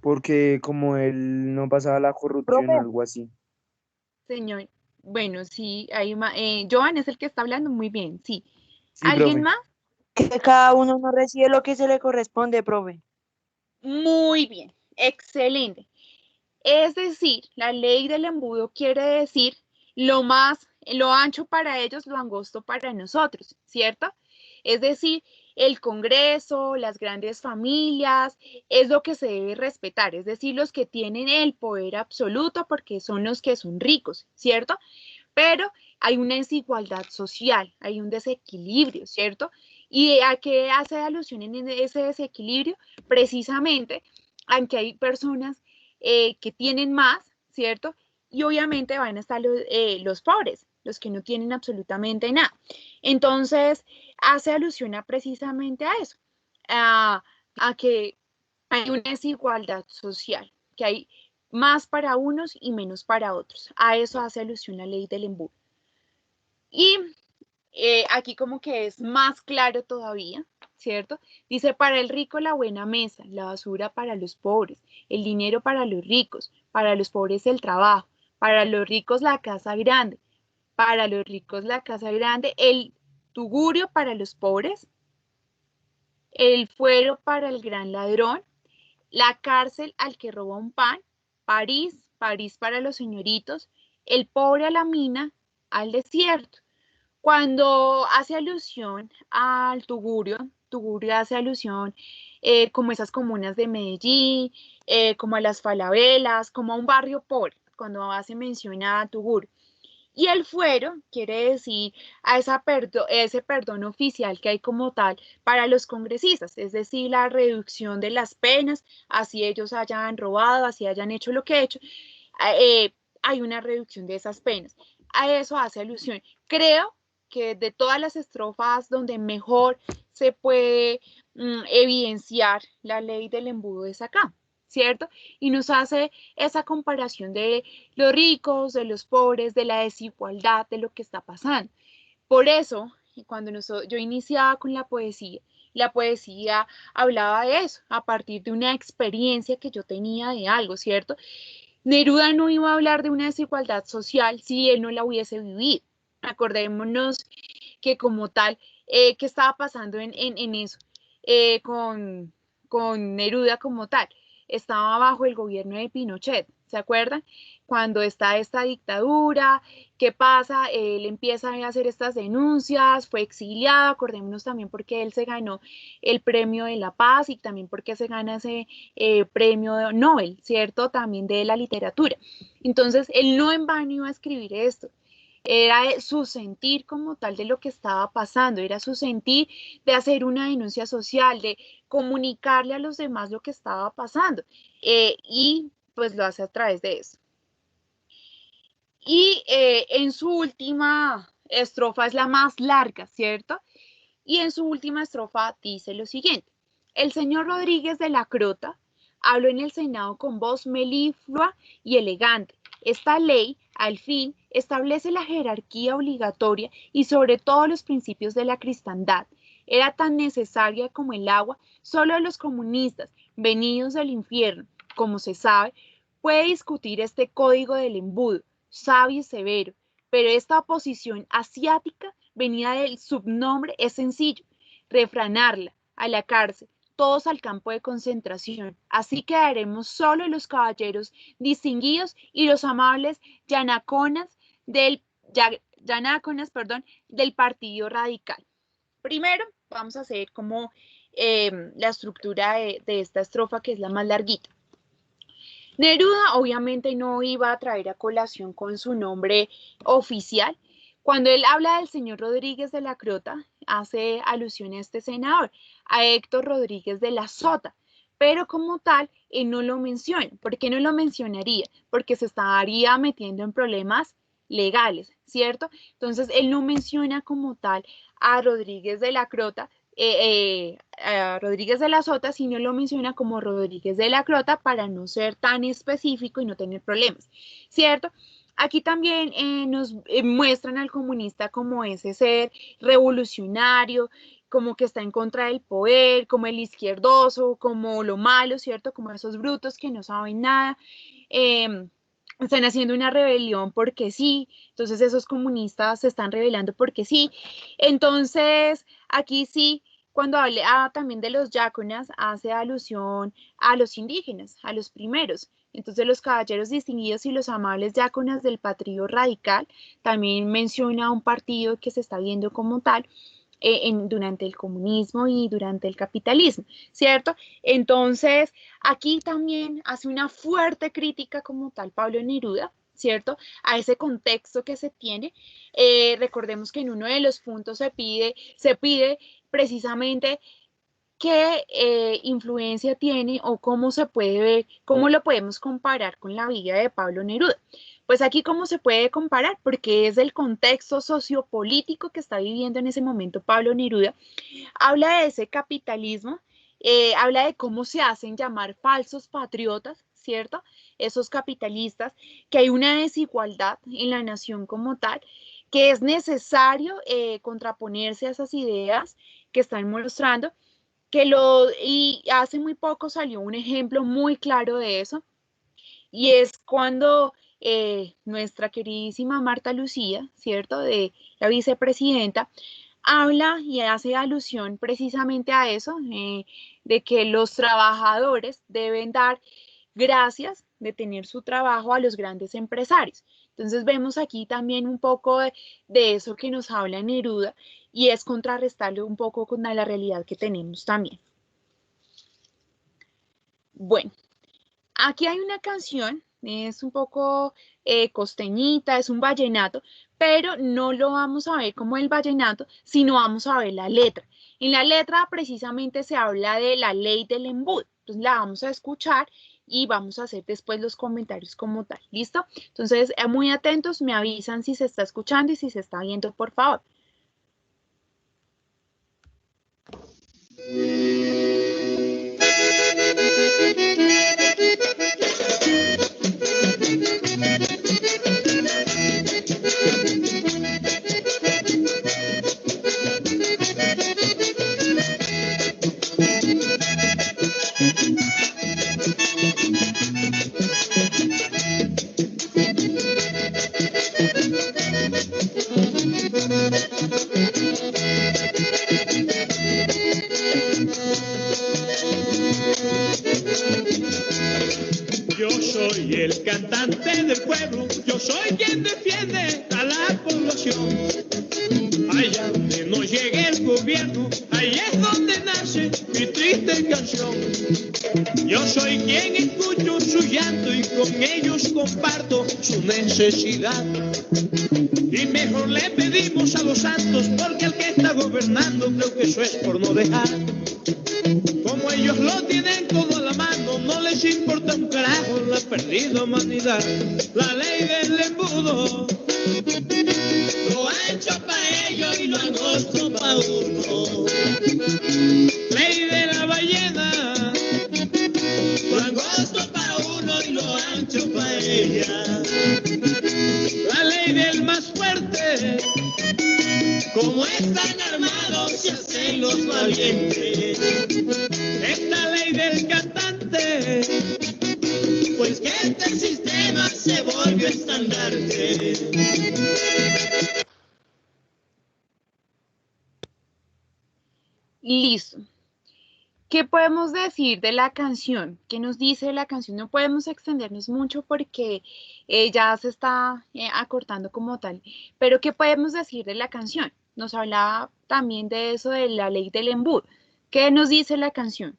Porque como él no pasaba la corrupción o algo así. Señor, bueno, sí, hay Joan es el que está hablando, muy bien, sí. Sí, ¿Alguien profe. más? Que cada uno no recibe lo que se le corresponde, profe. Muy bien, excelente. Es decir, la ley del embudo quiere decir lo ancho para ellos, lo angosto para nosotros, ¿cierto? Es decir, el Congreso, las grandes familias, es lo que se debe respetar, es decir, los que tienen el poder absoluto porque son los que son ricos, ¿cierto? Pero hay una desigualdad social, hay un desequilibrio, ¿cierto? ¿Y a qué hace alusión en ese desequilibrio? Precisamente, aunque hay personas que tienen más, ¿cierto? Y obviamente van a estar los pobres, los que no tienen absolutamente nada. Entonces, hace alusión precisamente a eso, a que hay una desigualdad social, que hay más para unos y menos para otros. A eso hace alusión la ley del embudo. Y aquí como que es más claro todavía, ¿cierto? Dice, para el rico la buena mesa, la basura para los pobres, el dinero para los pobres el trabajo, para los ricos la casa grande, para los ricos la casa grande, el tugurio para los pobres, el fuero para el gran ladrón, la cárcel al que roba un pan, París, París para los señoritos, el pobre a la mina, al desierto. Cuando hace alusión al Tugurio, Tugurio hace alusión como esas comunas de Medellín, como a las Falabelas, como a un barrio pobre, cuando hace mención a Tugurio. Y el fuero quiere decir a ese perdón oficial que hay como tal para los congresistas, es decir, la reducción de las penas, así ellos hayan robado, así hayan hecho lo que he hecho, hay una reducción de esas penas. A eso hace alusión. Creo que de todas las estrofas donde mejor se puede evidenciar la ley del embudo es acá, ¿cierto? Y nos hace esa comparación de los ricos, de los pobres, de la desigualdad, de lo que está pasando. Por eso, cuando yo iniciaba con la poesía hablaba de eso, a partir de una experiencia que yo tenía de algo, ¿cierto? Neruda no iba a hablar de una desigualdad social si él no la hubiese vivido. Acordémonos que como tal, ¿qué estaba pasando en eso con Neruda como tal? Estaba bajo el gobierno de Pinochet, ¿se acuerdan? Cuando está esta dictadura, ¿qué pasa? Él empieza a hacer estas denuncias, fue exiliado, acordémonos también porque él se ganó el premio de la paz y también porque se gana ese premio Nobel, ¿cierto? También de la literatura. Entonces, él no en vano iba a escribir esto. Era su sentir como tal de lo que estaba pasando, era su sentir de hacer una denuncia social, de comunicarle a los demás lo que estaba pasando y pues lo hace a través de eso. Y en su última estrofa es la más larga, ¿cierto? Y en su última estrofa dice lo siguiente: el señor Rodríguez de la Crota habló en el Senado con voz meliflua y elegante. Esta ley, al fin, establece la jerarquía obligatoria y sobre todo los principios de la cristandad. Era tan necesaria como el agua, solo los comunistas, venidos del infierno, como se sabe, puede discutir este código del embudo, sabio y severo, pero esta oposición asiática venida del subnombre es sencillo: refranarla, a la cárcel, todos al campo de concentración. Así quedaremos solo los caballeros distinguidos y los amables yanaconas del Partido Radical. Primero, vamos a hacer como la estructura de esta estrofa, que es la más larguita. Neruda obviamente no iba a traer a colación con su nombre oficial. Cuando él habla del señor Rodríguez de la Crota, hace alusión a este senador, a Héctor Rodríguez de la Sota, pero como tal, él no lo menciona. ¿Por qué no lo mencionaría? Porque se estaría metiendo en problemas legales, ¿cierto? Entonces, él no menciona como tal a Rodríguez de la Crota, a Rodríguez de la Sota, sino lo menciona como Rodríguez de la Crota para no ser tan específico y no tener problemas, ¿cierto? Aquí también nos muestran al comunista como ese ser revolucionario, como que está en contra del poder, como el izquierdoso, como lo malo, ¿cierto? Como esos brutos que no saben nada. Están haciendo una rebelión porque sí, entonces esos comunistas se están rebelando porque sí. Entonces, aquí sí, cuando habla también de los yáconas, hace alusión a los indígenas, a los primeros. Entonces, los caballeros distinguidos y los amables yáconas del Partido Radical, también menciona un partido que se está viendo como tal durante el comunismo y durante el capitalismo, ¿cierto? Entonces, aquí también hace una fuerte crítica como tal Pablo Neruda, ¿cierto? A ese contexto que se tiene. Recordemos que en uno de los puntos se pide precisamente qué influencia tiene o cómo se puede ver, cómo lo podemos comparar con la vida de Pablo Neruda. Pues aquí cómo se puede comparar, porque es el contexto sociopolítico que está viviendo en ese momento Pablo Neruda. Habla de ese capitalismo, habla de cómo se hacen llamar falsos patriotas, ¿cierto? Esos capitalistas, que hay una desigualdad en la nación como tal, que es necesario contraponerse a esas ideas que están mostrando y hace muy poco salió un ejemplo muy claro de eso, y es cuando nuestra queridísima Marta Lucía, ¿cierto?, de la vicepresidenta, habla y hace alusión precisamente a eso, de que los trabajadores deben dar gracias de tener su trabajo a los grandes empresarios. Entonces vemos aquí también un poco de eso que nos habla Neruda y es contrarrestarlo un poco con la realidad que tenemos también. Bueno, aquí hay una canción, es un poco costeñita, es un vallenato, pero no lo vamos a ver como el vallenato, sino vamos a ver la letra. En la letra precisamente se habla de la ley del embudo. Entonces la vamos a escuchar y vamos a hacer después los comentarios como tal. ¿Listo? Entonces, muy atentos, me avisan si se está escuchando y si se está viendo, por favor. Yo soy el cantante del pueblo, yo soy quien defiende a la población. Allá donde no llegue el gobierno, ahí es donde nace mi triste canción. Yo soy quien escucho su llanto y con ellos comparto su necesidad. Y mejor le pedimos a los santos, porque el que está gobernando creo que eso es por no dejar. Como ellos lo tienen todo a la mano, no les importa un carajo la perdida humanidad. La ley del embudo lo ha hecho para ellos y lo han hecho para uno. Ley de la ballena lo han hecho para uno y lo han hecho para ella. La ley del más fuerte, como están armados se hacen los valientes. Esta ley del cantante, pues que este sistema se volvió estandarte. Listo. ¿Qué podemos decir de la canción? ¿Qué nos dice la canción? No podemos extendernos mucho porque ya se está acortando como tal. Pero ¿qué podemos decir de la canción? Nos hablaba también de eso de la ley del embudo. ¿Qué nos dice la canción?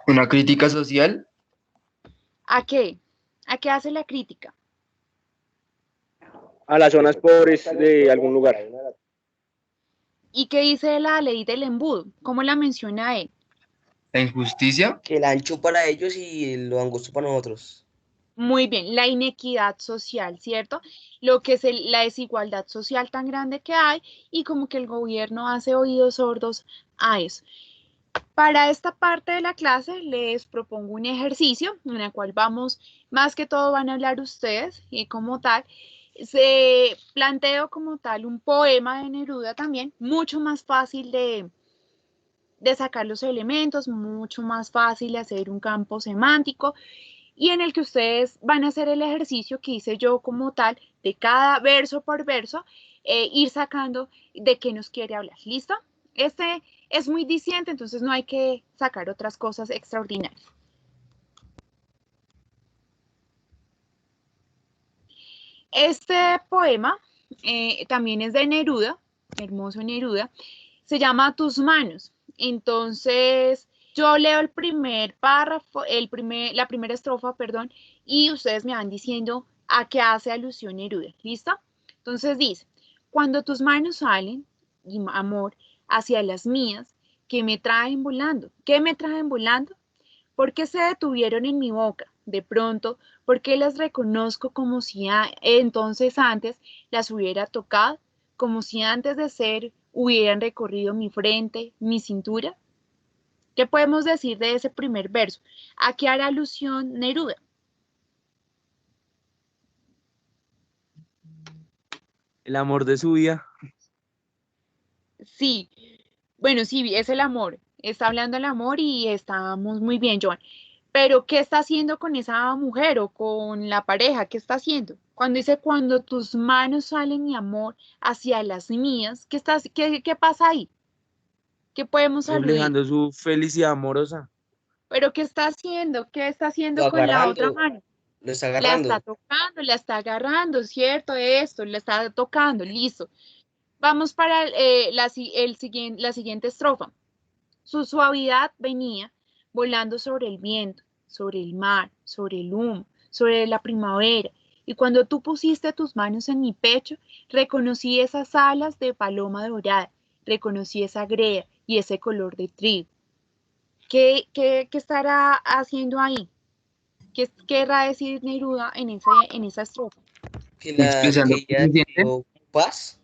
¿Una crítica social? ¿A qué? ¿A qué hace la crítica? A las zonas pobres de algún lugar. ¿Y qué dice la ley del embudo? ¿Cómo la menciona él? ¿La injusticia? Que el ancho para ellos y lo angosto para nosotros. Muy bien, la inequidad social, ¿cierto? Lo que es la desigualdad social tan grande que hay y como que el gobierno hace oídos sordos a eso. Para esta parte de la clase les propongo un ejercicio en el cual vamos, más que todo van a hablar ustedes y como tal, se planteo como tal un poema de Neruda también, mucho más fácil de sacar los elementos, mucho más fácil de hacer un campo semántico y en el que ustedes van a hacer el ejercicio que hice yo como tal, de cada verso por verso, ir sacando de qué nos quiere hablar. ¿Listo? Este es muy diciente, entonces no hay que sacar otras cosas extraordinarias. Este poema también es de Neruda, hermoso Neruda, se llama Tus manos. Entonces, yo leo el primer párrafo, la primera estrofa, perdón, y ustedes me van diciendo a qué hace alusión Neruda. ¿Listo? Entonces dice, cuando tus manos salen, y amor, hacia las mías, que me traen volando. ¿Qué me traen volando? ¿Por qué se detuvieron en mi boca? De pronto, ¿por qué las reconozco como si entonces antes las hubiera tocado? Como si antes de ser hubieran recorrido mi frente, mi cintura. ¿Qué podemos decir de ese primer verso? ¿A qué hará alusión Neruda? El amor de su vida. Sí, bueno, sí, es el amor. Está hablando del amor y estamos muy bien, Joan. Pero, ¿qué está haciendo con esa mujer o con la pareja? ¿Qué está haciendo? Cuando dice, cuando tus manos salen, mi amor, hacia las mías, ¿qué pasa ahí? ¿Qué podemos aludir? Reflejando su felicidad amorosa. ¿Pero qué está haciendo? ¿Qué está Lo haciendo con la otra agarrando, mano? lo está La está agarrando. tocando, la está agarrando, ¿cierto? Esto, la está tocando, listo. Vamos para la siguiente estrofa. Su suavidad venía volando sobre el viento, sobre el mar, sobre el humo, sobre la primavera. Y cuando tú pusiste tus manos en mi pecho, reconocí esas alas de paloma dorada, reconocí esa grea y ese color de trigo. ¿Qué estará haciendo ahí? ¿Qué querrá decir Neruda en esa estrofa? Expresando Que qué ella se le siente. dio paz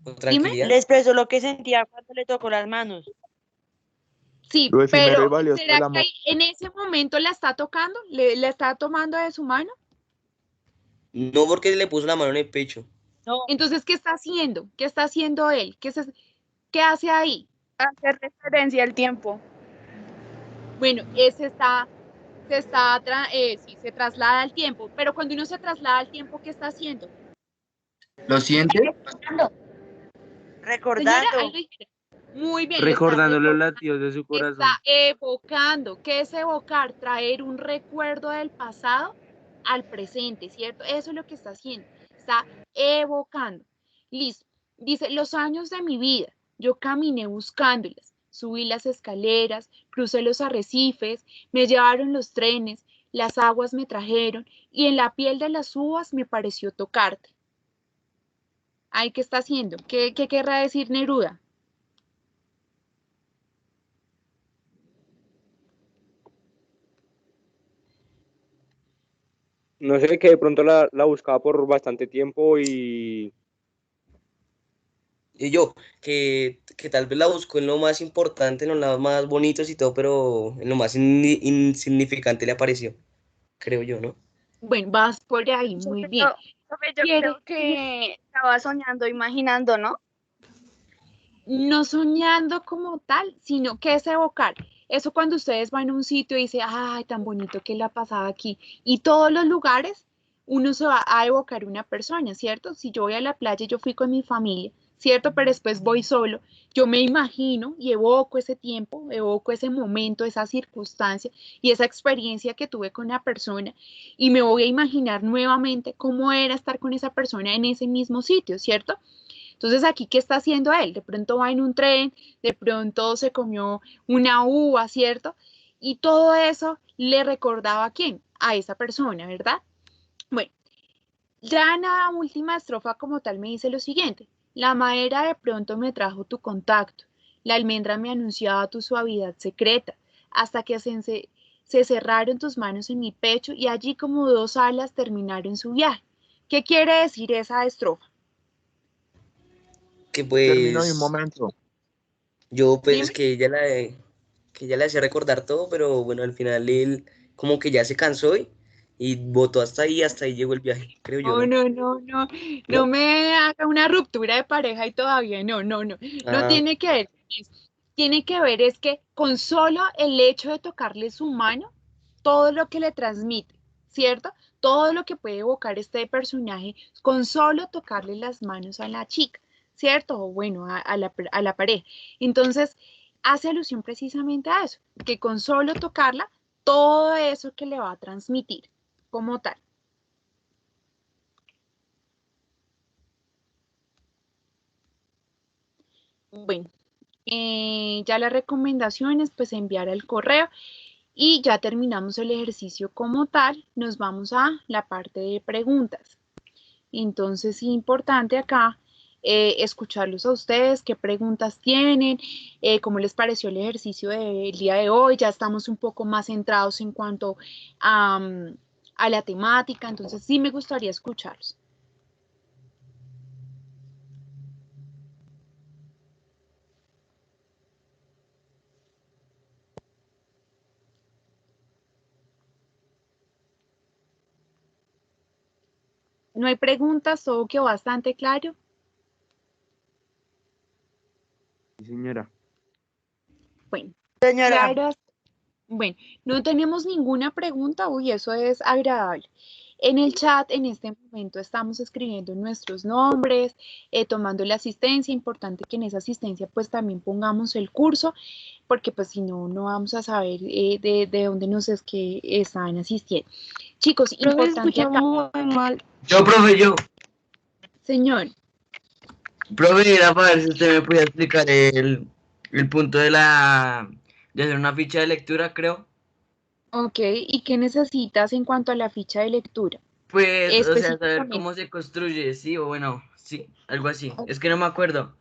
o Dime. tranquilidad. Le expresó lo que sentía cuando le tocó las manos. Sí, Lo efímero y pero valioso ¿será del que amor. en ese momento la está tocando? ¿Le está tomando de su mano? No porque le puso la mano en el pecho. No, Entonces, ¿qué está haciendo? ¿Qué está haciendo él? ¿Qué hace ahí? Hacer referencia al tiempo. Bueno, sí, se traslada al tiempo, pero cuando uno se traslada al tiempo, ¿qué está haciendo? ¿Lo siente? Señora, recordando. ahí lo dijera. Muy bien, Recordando los latidos de su está corazón. evocando. ¿Qué es evocar? Traer un recuerdo del pasado al presente, ¿cierto? Eso es lo que está haciendo. Está evocando. Listo. Dice, los años de mi vida, yo caminé buscándolas, subí las escaleras, crucé los arrecifes, me llevaron los trenes, las aguas me trajeron y en la piel de las uvas me pareció tocarte. Ay, ¿qué está haciendo? ¿Qué querrá decir Neruda? No sé, que de pronto la buscaba por bastante tiempo y Y yo, que tal vez la buscó en lo más importante, en los lados más bonitos y todo, pero en lo más insignificante le apareció, creo yo, ¿no? Bueno, vas por ahí, muy bien. Profe, yo Quiere creo que estaba soñando, imaginando, ¿no? no soñando como tal, sino que es evocar. Eso cuando ustedes van a un sitio y dicen, ay, tan bonito que la pasaba aquí. Y todos los lugares, uno se va a evocar una persona, ¿cierto? Si yo voy a la playa, yo fui con mi familia, ¿cierto? Pero después voy solo. Yo me imagino y evoco ese tiempo, evoco ese momento, esa circunstancia y esa experiencia que tuve con una persona y me voy a imaginar nuevamente cómo era estar con esa persona en ese mismo sitio, ¿cierto? Entonces, aquí, ¿qué está haciendo él? De pronto va en un tren, de pronto se comió una uva, ¿cierto? Y todo eso le recordaba a quién, a esa persona, ¿verdad? Bueno, ya en la última estrofa como tal me dice lo siguiente: la madera de pronto me trajo tu contacto, la almendra me anunciaba tu suavidad secreta, hasta que se cerraron tus manos en mi pecho y allí como dos alas terminaron su viaje. ¿Qué quiere decir esa estrofa? Que Termino en un pues momento. yo pues Dime. que ella le hacía recordar todo, pero bueno, al final él como que ya se cansó y votó hasta ahí llegó el viaje, creo yo, No, ¿no? no, no, no, no ¿No? me haga una ruptura de pareja y todavía no, no, no, no Ah, tiene que ver con eso. Tiene que ver es que con solo el hecho de tocarle su mano, todo lo que le transmite, ¿cierto? Todo lo que puede evocar este personaje con solo tocarle las manos a la chica, ¿cierto? O bueno, a la pareja. Entonces, hace alusión precisamente a eso, que con solo tocarla, todo eso que le va a transmitir como tal. Bueno, ya las recomendaciones, pues enviar al correo y ya terminamos el ejercicio como tal. Nos vamos a la parte de preguntas. Entonces, importante acá escucharlos a ustedes, qué preguntas tienen, cómo les pareció el ejercicio del día de hoy. Ya estamos un poco más centrados en cuanto a la temática, entonces sí me gustaría escucharlos. No hay preguntas, todo quedó bastante claro. Sí, señora. Bueno, Señora, claro. Bueno, no tenemos ninguna pregunta, uy, eso es agradable. En el chat en este momento estamos escribiendo nuestros nombres, tomando la asistencia, importante que en esa asistencia pues también pongamos el curso, porque pues si no, no vamos a saber de dónde nos es que están asistiendo. Chicos, profe, se importante escucha acá, muy mal. Profe, señor, profe, era para ver si usted me podía explicar el punto de hacer una ficha de lectura, creo. ok, ¿y qué necesitas en cuanto a la ficha de lectura? Pues, o sea, saber Específicamente. cómo se construye, sí, o bueno, sí, algo así. Es que no me acuerdo.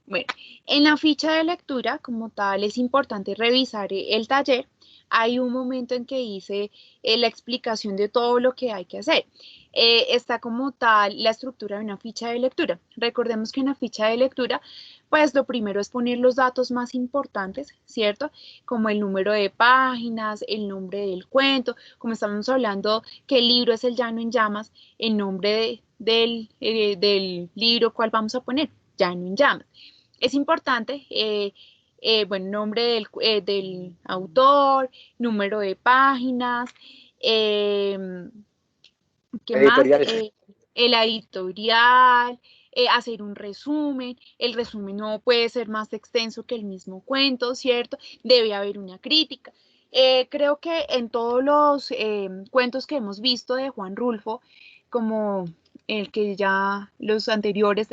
Bueno, en la ficha de lectura, como tal, es importante revisar el taller. Hay un momento en que dice la explicación de todo lo que hay que hacer. Está como tal la estructura de una ficha de lectura. Recordemos que en la ficha de lectura, pues lo primero es poner los datos más importantes, ¿cierto? Como el número de páginas, el nombre del cuento, como estamos hablando que el libro es El Llano en Llamas, el nombre del libro, ¿cuál vamos a poner? Llano en Llamas. Es importante, bueno, nombre del autor, número de páginas, ¿qué más? Editoriales. El editorial, hacer un resumen. El resumen no puede ser más extenso que el mismo cuento, ¿cierto? Debe haber una crítica. Creo que en todos los cuentos que hemos visto de Juan Rulfo, como el que ya los anteriores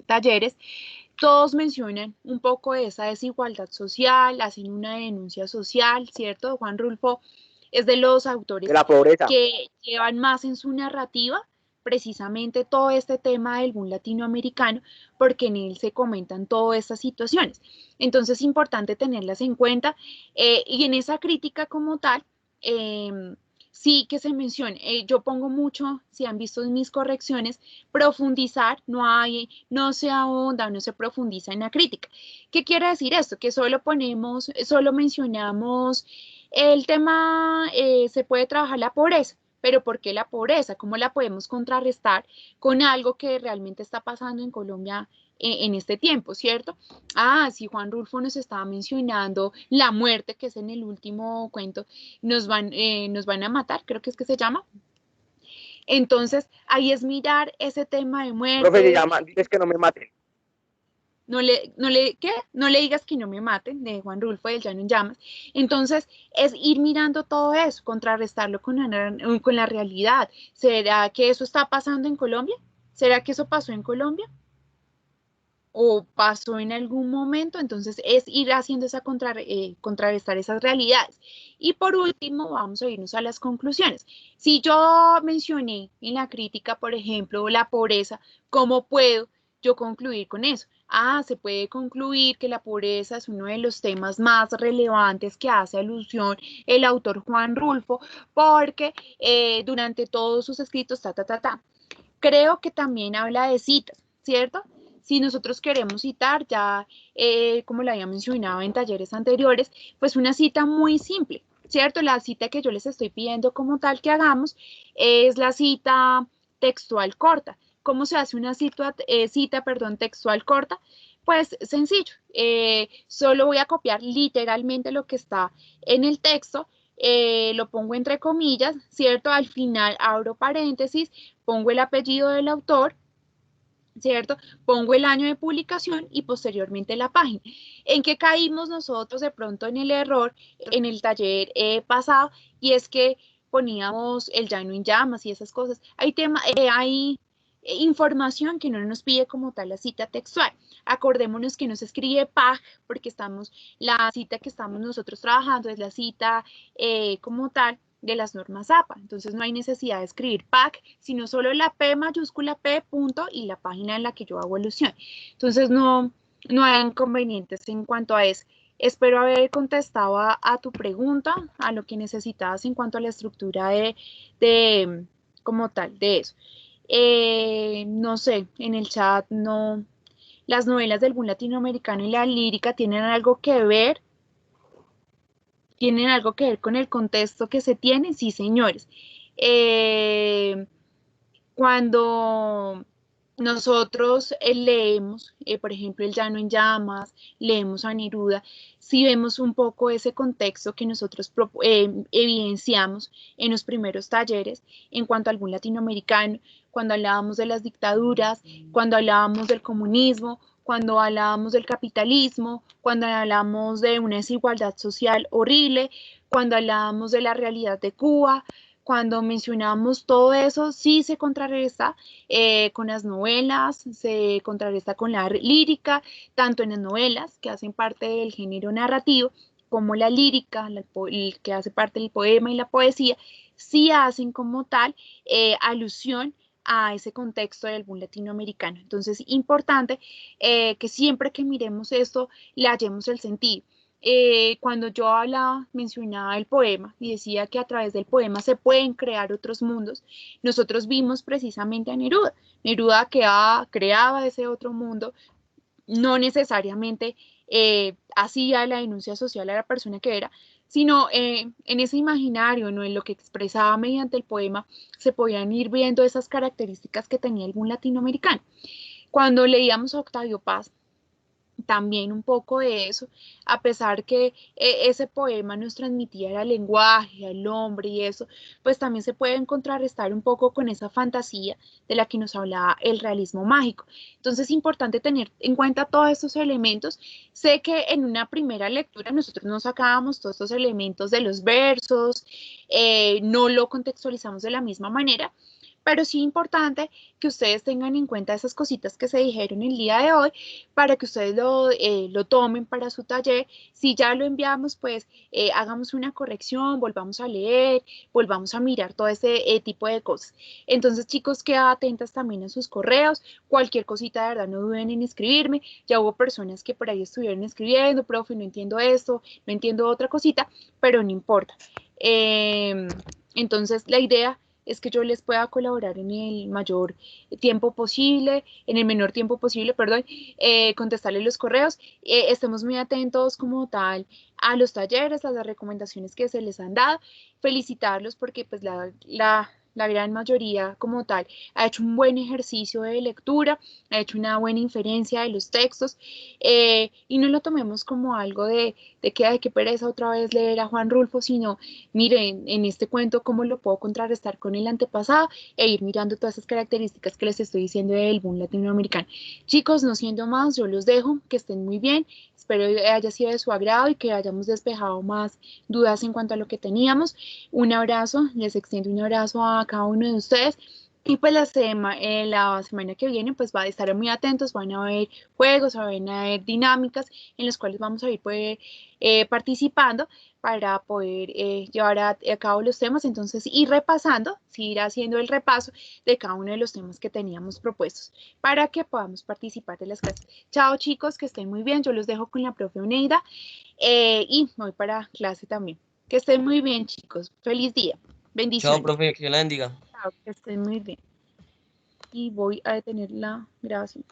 talleres, todos mencionan un poco de esa desigualdad social, hacen una denuncia social, ¿cierto? Juan Rulfo es de los autores De la pobreza. que llevan más en su narrativa precisamente todo este tema del boom latinoamericano, porque en él se comentan todas estas situaciones. Entonces es importante tenerlas en cuenta y en esa crítica como tal, sí que se menciona, yo pongo mucho, si han visto mis correcciones, profundizar, no se ahonda, no se profundiza en la crítica. ¿Qué quiere decir esto? Que solo mencionamos el tema, se puede trabajar la pobreza, pero ¿por qué la pobreza? ¿Cómo la podemos contrarrestar con algo que realmente está pasando en Colombia en este tiempo, ¿cierto? Ah, sí, Juan Rulfo nos estaba mencionando la muerte, que es en el último cuento, nos van a matar, creo que es que se llama. Entonces, ahí es mirar ese tema de Profe, se muertes, llama, dices que no me mate. ¿qué? No le digas que no me maten, de Juan Rulfo del Llano en Llamas. Entonces, es ir mirando todo eso, contrarrestarlo con la realidad. ¿Será que eso está pasando en Colombia? ¿Será que eso pasó en Colombia? o pasó en algún momento, entonces es ir haciendo esa contrarrestar esas realidades. Y por último, vamos a irnos a las conclusiones. Si yo mencioné en la crítica, por ejemplo, la pobreza, ¿cómo puedo yo concluir con eso? Ah, se puede concluir que la pobreza es uno de los temas más relevantes que hace alusión el autor Juan Rulfo, porque durante todos sus escritos, creo que también habla de citas, ¿cierto? Si nosotros queremos citar, ya como lo había mencionado en talleres anteriores, pues una cita muy simple, ¿cierto? La cita que yo les estoy pidiendo como tal que hagamos es la cita textual corta. ¿Cómo se hace una cita, textual corta? Pues sencillo, solo voy a copiar literalmente lo que está en el texto, lo pongo entre comillas, ¿cierto? Al final abro paréntesis, pongo el apellido del autor, ¿cierto? Pongo el año de publicación y posteriormente la página. ¿En qué caímos nosotros de pronto en el error en el taller pasado? Y es que poníamos el llano en llamas y esas cosas. Hay información que no nos pide como tal la cita textual. Acordémonos que no se escribe PAG porque la cita que estamos nosotros trabajando es la cita como tal de las normas APA. Entonces no hay necesidad de escribir PAC, sino solo la P mayúscula, P punto y la página en la que yo hago alusión. Entonces no hay inconvenientes en cuanto a eso. Espero haber contestado a tu pregunta, a lo que necesitabas en cuanto a la estructura de como tal, de eso. No sé, en el chat no. Las novelas del boom latinoamericano y la lírica tienen algo que ver con el contexto que se tiene, sí, señores. Cuando nosotros leemos, por ejemplo, El Llano en Llamas, leemos a Neruda, si vemos un poco ese contexto que nosotros evidenciamos en los primeros talleres en cuanto al boom latinoamericano, cuando hablábamos de las dictaduras, cuando hablábamos del comunismo, cuando hablábamos del capitalismo, cuando hablábamos de una desigualdad social horrible, cuando hablábamos de la realidad de Cuba, cuando mencionamos todo eso, sí se contrarresta con las novelas, se contrarresta con la lírica, tanto en las novelas, que hacen parte del género narrativo, como la lírica, que hace parte del poema y la poesía, sí hacen como tal alusión a ese contexto del boom latinoamericano. Entonces, importante que siempre que miremos esto, le hallemos el sentido. Cuando yo mencionaba el poema y decía que a través del poema se pueden crear otros mundos, nosotros vimos precisamente a Neruda. Neruda que creaba ese otro mundo, no necesariamente hacía la denuncia social a la persona que era, sino en ese imaginario, ¿no? En lo que expresaba mediante el poema, se podían ir viendo esas características que tenía algún latinoamericano. Cuando leíamos a Octavio Paz, también un poco de eso, a pesar que ese poema nos transmitía el lenguaje, el hombre y eso, pues también se pueden contrarrestar un poco con esa fantasía de la que nos hablaba el realismo mágico. Entonces es importante tener en cuenta todos estos elementos. Sé que en una primera lectura nosotros no sacábamos todos estos elementos de los versos, no lo contextualizamos de la misma manera, pero sí importante que ustedes tengan en cuenta esas cositas que se dijeron el día de hoy para que ustedes lo tomen para su taller. Si ya lo enviamos, pues hagamos una corrección, volvamos a leer, volvamos a mirar todo ese tipo de cosas. Entonces, chicos, queden atentas también a sus correos. Cualquier cosita, de verdad, no duden en escribirme. Ya hubo personas que por ahí estuvieron escribiendo, profe, no entiendo esto, no entiendo otra cosita, pero no importa. Entonces, la idea es que yo les pueda colaborar en el mayor tiempo posible, en el menor tiempo posible, perdón, contestarles los correos, estemos muy atentos como tal a los talleres, a las recomendaciones que se les han dado, felicitarlos porque pues la gran mayoría como tal ha hecho un buen ejercicio de lectura, ha hecho una buena inferencia de los textos y no lo tomemos como algo de que hay que pereza otra vez leer a Juan Rulfo, sino miren en este cuento cómo lo puedo contrarrestar con el antepasado e ir mirando todas esas características que les estoy diciendo del boom latinoamericano. Chicos, no siendo más, yo los dejo, que estén muy bien. Espero que haya sido de su agrado y que hayamos despejado más dudas en cuanto a lo que teníamos. Un abrazo, les extiendo un abrazo a cada uno de ustedes. Y pues la semana que viene pues va a estar muy atentos, van a haber juegos, van a haber dinámicas en las cuales vamos a ir participando para poder llevar a cabo los temas, entonces ir repasando, ir haciendo el repaso de cada uno de los temas que teníamos propuestos para que podamos participar de las clases. Chao chicos, que estén muy bien, yo los dejo con la profe Oneida y voy para clase también. Que estén muy bien chicos, feliz día, bendiciones. Chao, profe, que la bendiga. Chao, que estén muy bien. Y voy a detener la grabación.